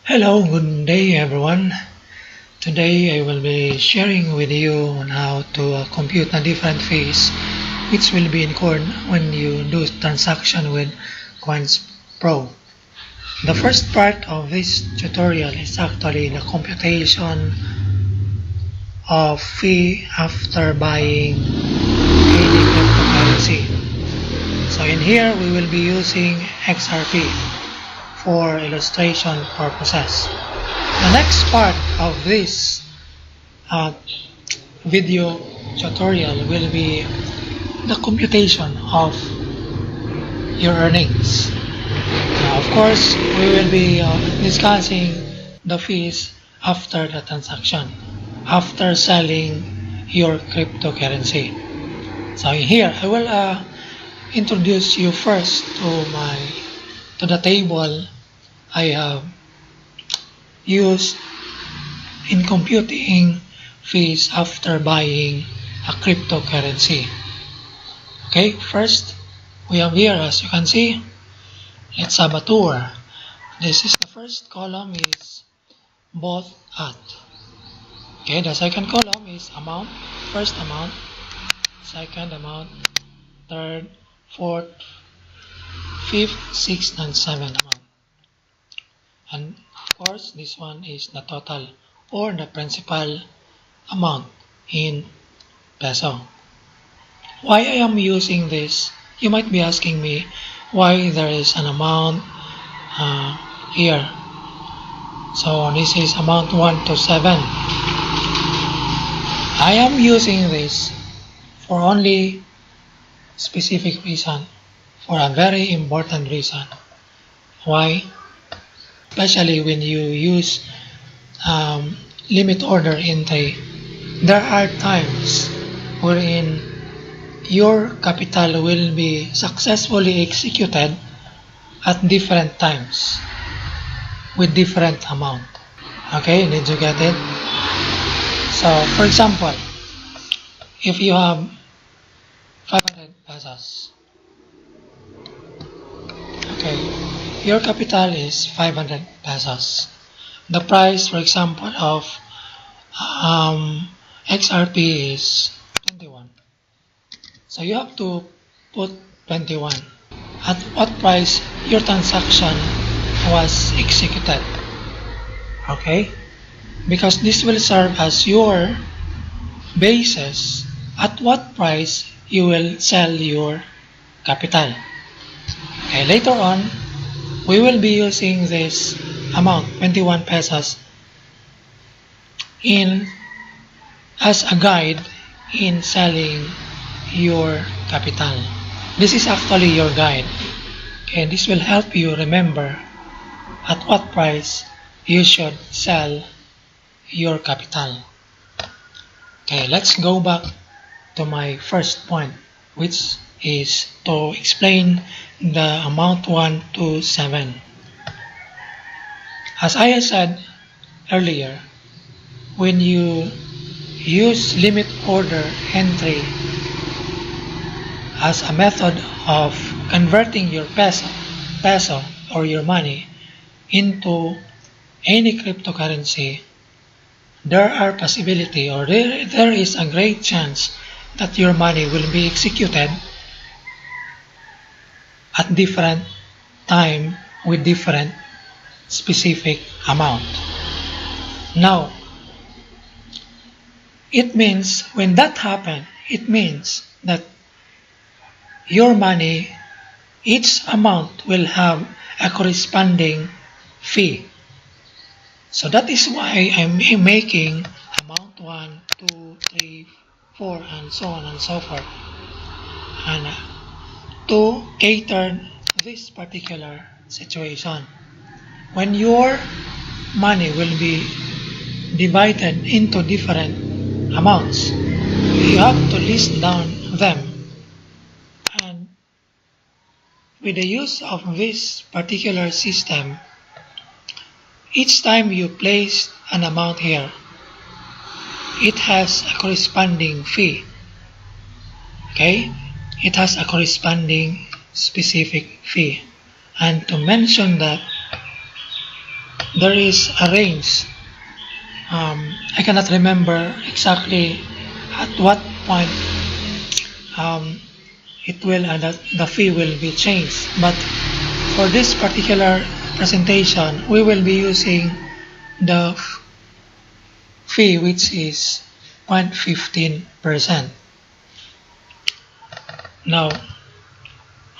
Hello, good day everyone. Today I will be sharing with you on how to compute the different fees which will be incurred when you do transaction with Coins Pro. The first part of this tutorial is actually the computation of fee after buying any cryptocurrency. So in here we will be using XRP for illustration purposes. The next part of this video tutorial will be the computation of your earnings. Now, of course, we will be discussing the fees after the transaction, after selling your cryptocurrency. So here, I will introduce you first to the table I have used in computing fees after buying a cryptocurrency. Okay, first we have here, as you can see, let's have a tour. This is the first column is bought at. Okay, the second column is amount, first amount, second amount, third, fourth, fifth, sixth, and seventh amount. And of course, this one is the total or the principal amount in peso. Why I am using this? You might be asking me why there is an amount here. So this is amount 1 to 7. I am using this for only specific reason, for a very important reason. Why? Especially when you use limit order entry, there are times wherein your capital will be successfully executed at different times with different amount. Okay, did you get it? So, for example, if you have 500 pesos, okay, your capital is 500 pesos. The price, for example, of XRP is 21. So you have to put 21. At what price your transaction was executed. Okay? Because this will serve as your basis at what price you will sell your capital. Okay, later on, we will be using this amount, 21 pesos, as a guide in selling your capital. This is actually your guide. Okay, this will help you remember at what price you should sell your capital. Okay, let's go back to my first point, which is to explain the amount 1 to 7. As I said earlier, when you use limit order entry as a method of converting your peso or your money into any cryptocurrency, there are possibility or there is a great chance that your money will be executed at different time with different specific amount. Now, it means when that happens, it means that your money, each amount will have a corresponding fee. So that is why I'm making amount 1, 2, 3, 4, and so on and so forth. And to cater this particular situation, when your money will be divided into different amounts, you have to list down them. And with the use of this particular system, each time you place an amount here, it has a corresponding fee. Okay? It has a corresponding specific fee. And to mention that, there is a range. I cannot remember exactly at what point it will the fee will be changed. But for this particular presentation, we will be using the fee which is 0.15%. Now,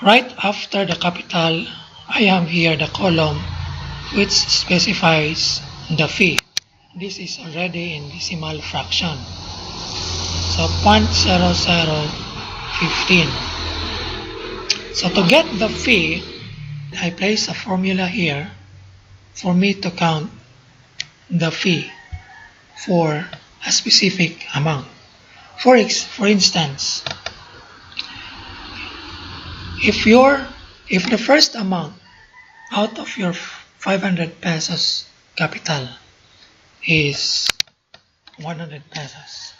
right after the capital, I have here the column which specifies the fee. This is already in decimal fraction. So 0.0015. So to get the fee, I place a formula here for me to count the fee for a specific amount. For instance, if the first amount out of your 500 pesos capital is 100 pesos,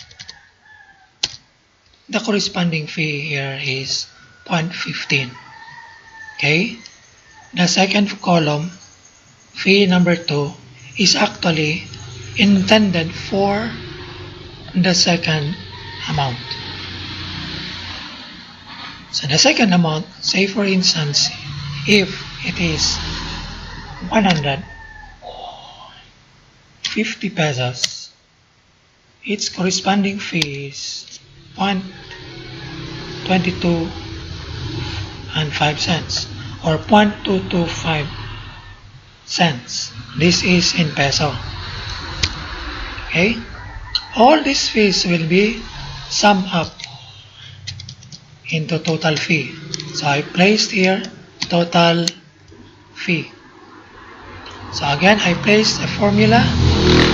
the corresponding fee here is 0.15. Okay? The second column, fee number 2, is actually intended for the second amount. So the second amount, say for instance, if it is 150 pesos, its corresponding fee is 0.22 and 5 cents or 0.225 cents. This is in peso. Okay? All these fees will be summed up into total fee. So I placed here total fee. So again, I placed a formula.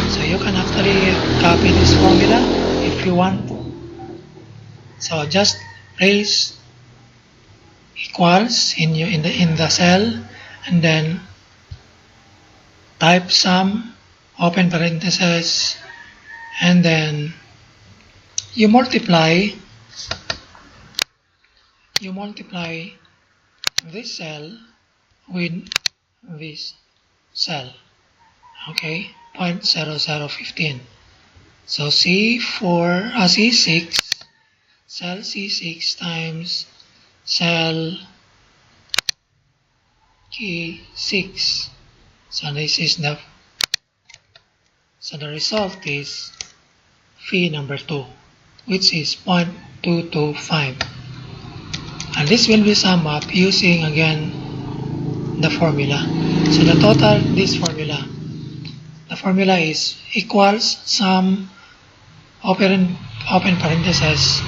So you can actually copy this formula if you want. So just place equals in the cell, and then type sum, open parentheses, and then you multiply this cell with this cell. Okay, 0.0015. So C6, cell C6 times cell K6. So this is the result is fee number 2, which is 0.225. And this will be summed up using again the formula. So the total, the formula is equals sum, open parentheses,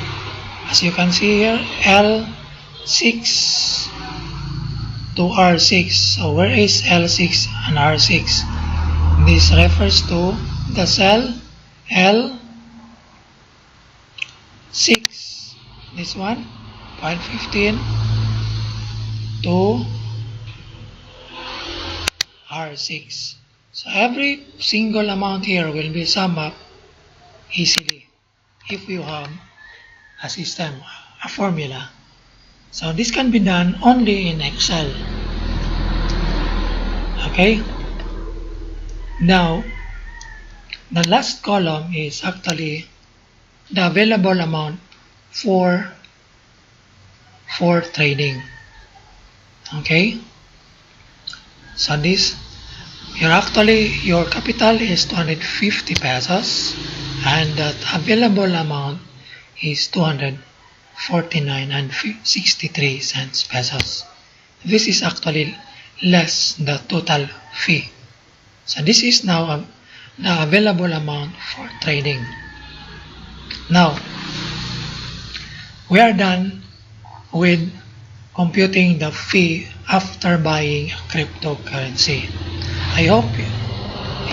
as you can see here, L6 to R6. So where is L6 and R6? This refers to the cell L6, this one, 0.15 to R6. So every single amount here will be summed up easily if you have a system, a formula. So this can be done only in Excel. Okay? Now, the last column is actually the available amount for trading. Okay? So this, your capital is 250 pesos and the available amount is 249 and 63 cents pesos. This is actually less the total fee. So this is now the available amount for trading. Now, we are done with computing the fee after buying a cryptocurrency. I hope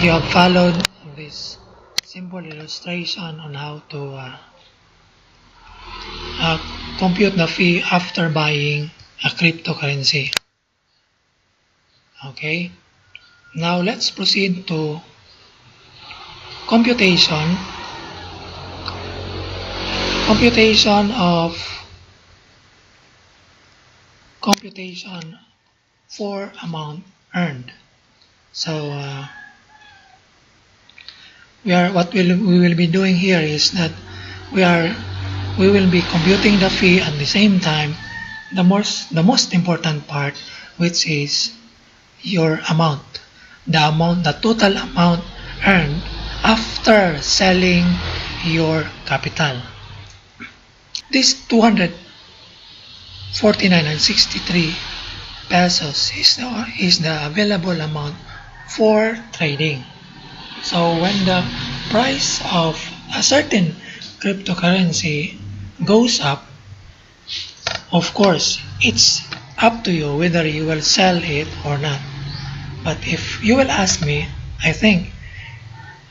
you have followed this simple illustration on how to compute the fee after buying a cryptocurrency. Okay, now let's proceed to computation for amount earned. So what we will be doing here is that we will be computing the fee at the same time the most important part, which is your amount, the total amount earned after selling your capital. This 249 and 63 pesos is the available amount for trading. So when the price of a certain cryptocurrency goes up, of course, it's up to you whether you will sell it or not. But if you will ask me, I think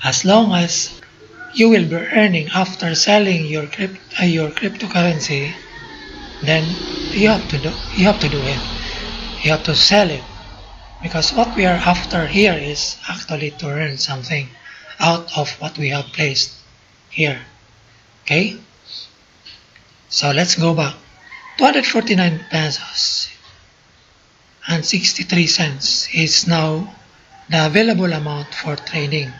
as long as you will be earning after selling your cryptocurrency, then you have to do it. You have to sell it, because what we are after here is actually to earn something out of what we have placed here. Okay? So let's go back. 249 pesos and 63 cents is now the available amount for trading.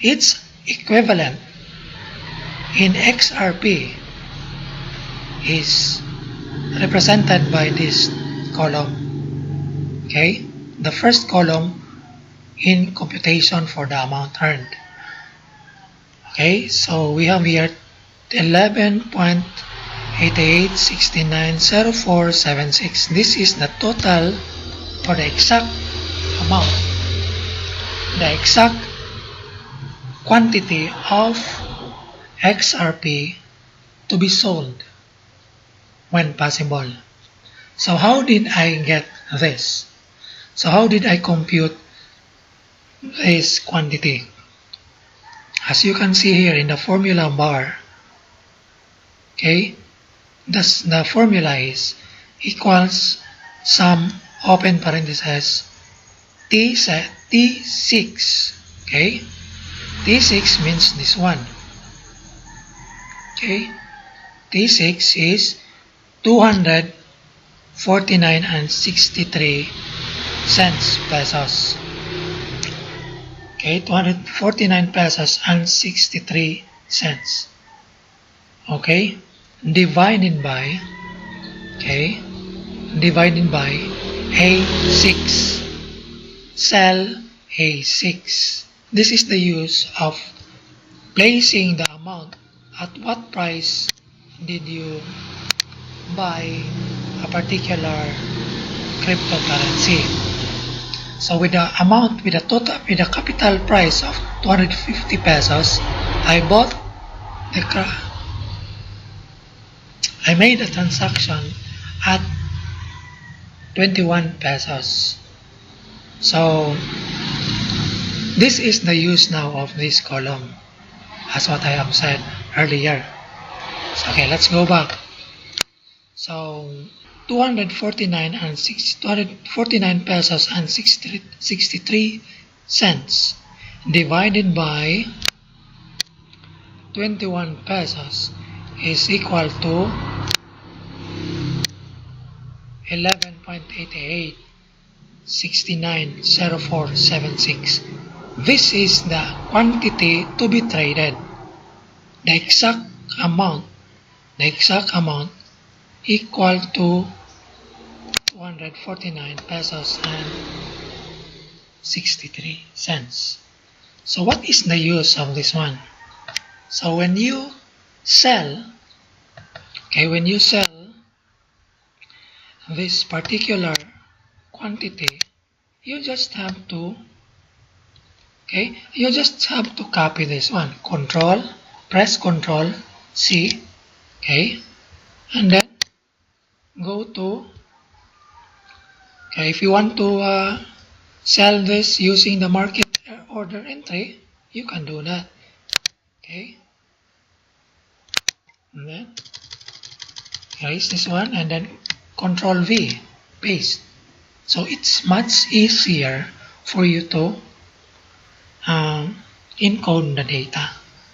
Its equivalent in XRP is represented by this column. Okay? The first column in computation for the amount earned. Okay, so we have here 11.88690476. This is the total, or the exact amount, the exact quantity of XRP to be sold when possible. So how did I get this? So how did I compute this quantity? As you can see here in the formula bar, okay, the formula is equals sum open parentheses T6, okay, T6 means this one, okay, T6 is 249 and 63 cents pesos. Okay, 249 pesos and 63 cents. Okay, divided by A6. Sell A6. This is the use of placing the amount at what price did you buy a particular cryptocurrency. So with the amount, with the capital price of 250 pesos, I made a transaction at 21 pesos. So this is the use now of this column, as what I have said earlier. So, okay, let's go back. So 249 pesos and 63 cents divided by 21 pesos is equal to 11.88690476. This is the quantity to be traded. The exact amount equal to 249 pesos and 63 cents. So what is the use of this one? So when you sell, this particular quantity, you just have to copy this one. Press Control C, okay, and then go to, if you want to sell this using the market order entry, you can do that, okay, and then erase this one and then Control V, paste. So it's much easier for you to encode the data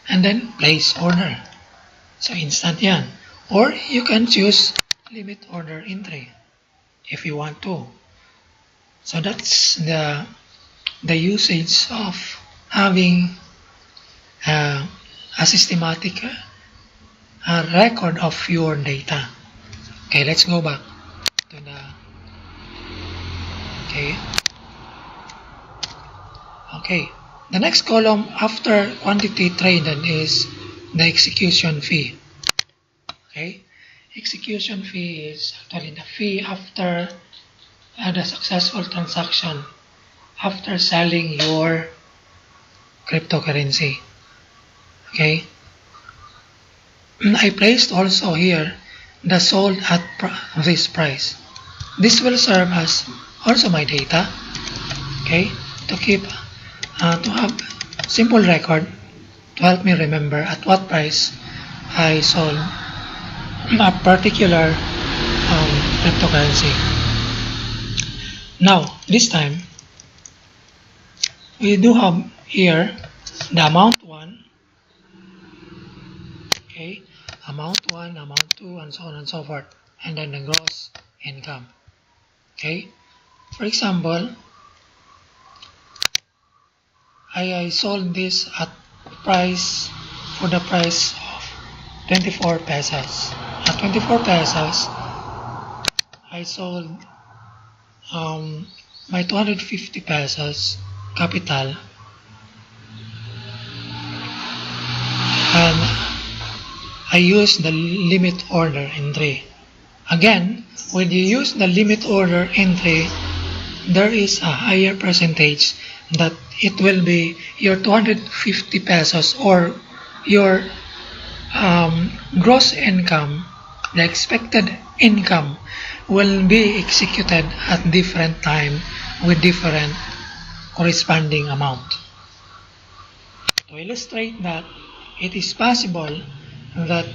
and then place order. So instant yan. Or you can choose limit order entry if you want to. So that's the the usage of having a systematic record of your data. Okay, let's go back to the okay. The next column after quantity traded is the execution fee. Okay, execution fee is actually the fee after the successful transaction after selling your cryptocurrency. Okay, I placed also here the sold at this price. This will serve as also my data, okay, to keep to have simple record to help me remember at what price I sold a particular cryptocurrency. Now this time we do have here the amount 1, okay, amount 1, amount 2, and so on and so forth, and then the gross income. Okay, for example, I sold this at price for the price of 24 pesos. At 24 pesos, I sold my 250 pesos capital, and I used the limit order entry. Again, when you use the limit order entry, there is a higher percentage that it will be your 250 pesos or your gross income, the expected income will be executed at different time with different corresponding amount. To illustrate that, it is possible that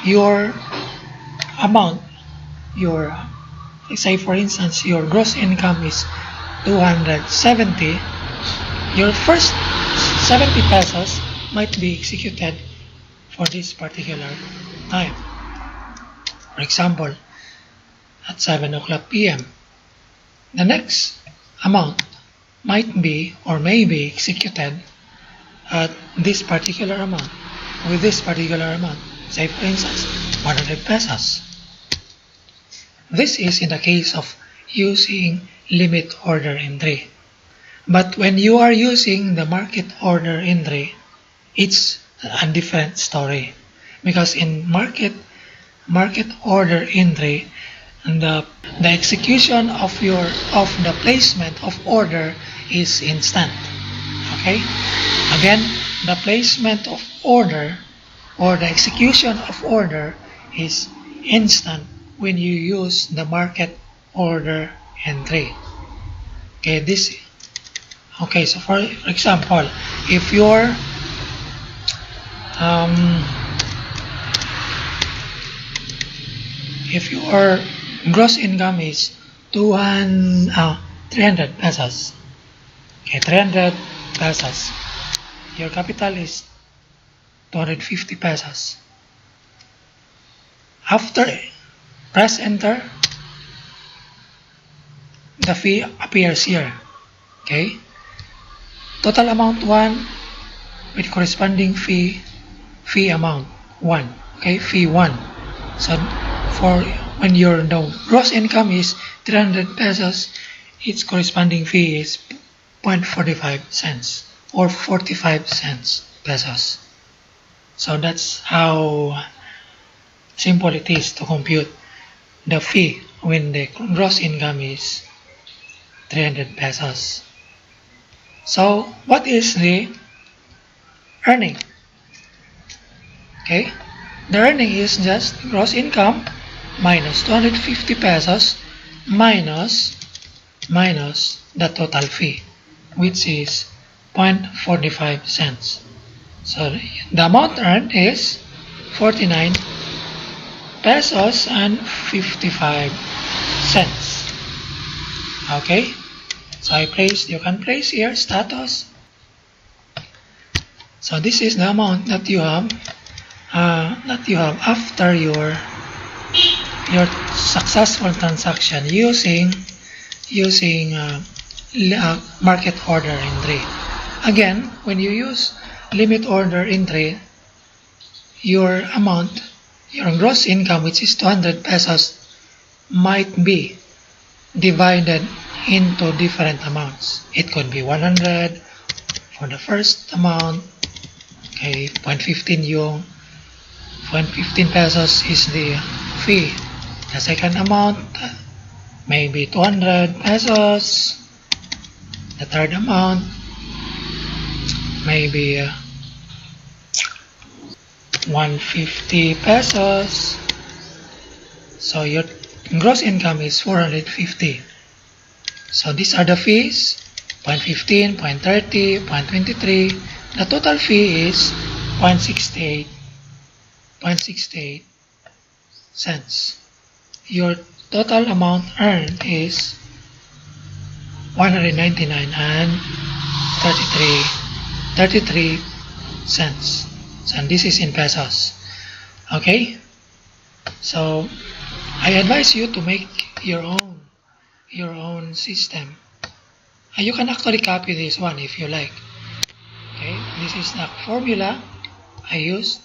your amount, say for instance, your gross income is 270, your first 70 pesos might be executed for this particular time. For example, at 7 o'clock p.m. The next amount might be or may be executed at this particular amount, with this particular amount, say for instance 100 pesos. This is in the case of using limit order entry. But when you are using the market order entry, it's a different story, because in market order entry, the execution of the placement of order is instant. Okay, again, the placement of order or the execution of order is instant when you use the market order entry. Okay, so for example, if your gross income is 300 pesos, okay, 300 pesos, your capital is 250 pesos. After press enter, the fee appears here. Okay, total amount 1 with corresponding fee amount 1. Okay, fee 1. So for when your gross income is 300 pesos, its corresponding fee is 0.45 cents or 45 cents pesos. So that's how simple it is to compute the fee when the gross income is 300 pesos. So what is the earning? Okay, the earning is just gross income minus 250 pesos minus the total fee, which is 0.45 cents. So the amount earned is 49 pesos and 55 cents. Okay, so you can place here status. So this is the amount that you have after your successful transaction using using market order entry. Again, when you use limit order entry, your amount, your gross income, which is 200 pesos, might be divided into different amounts. It could be 100 for the first amount, okay, 0.15 yung 0.15 pesos is the fee. The second amount, maybe 200 pesos. The third amount, maybe 150 pesos. So your gross income is 450. So these are the fees, 0.15, 0.30, 0.23. The total fee is 0.68 cents. Your total amount earned is 199 and 33 cents. And this is in pesos. Okay? So I advise you to make your own system. And you can actually copy this one if you like. Okay? This is the formula I used.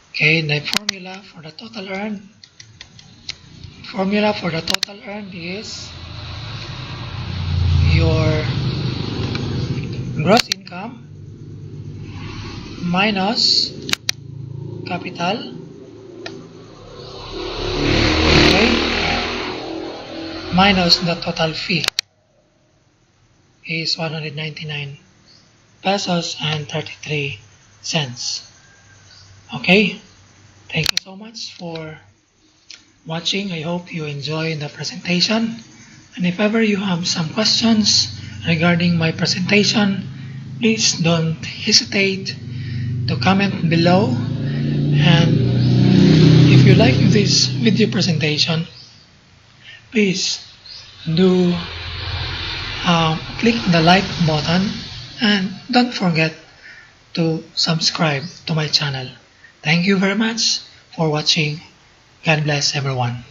Okay, the formula for the total earned. Formula for the total earned is your gross income minus capital, okay, minus the total fee is 199 pesos and 33 cents. Okay, thank you so much for watching. I hope you enjoyed the presentation, and if ever you have some questions regarding my presentation, please don't hesitate to comment below. And if you like this video presentation, please do click the like button and don't forget to subscribe to my channel. Thank you very much for watching. God bless everyone.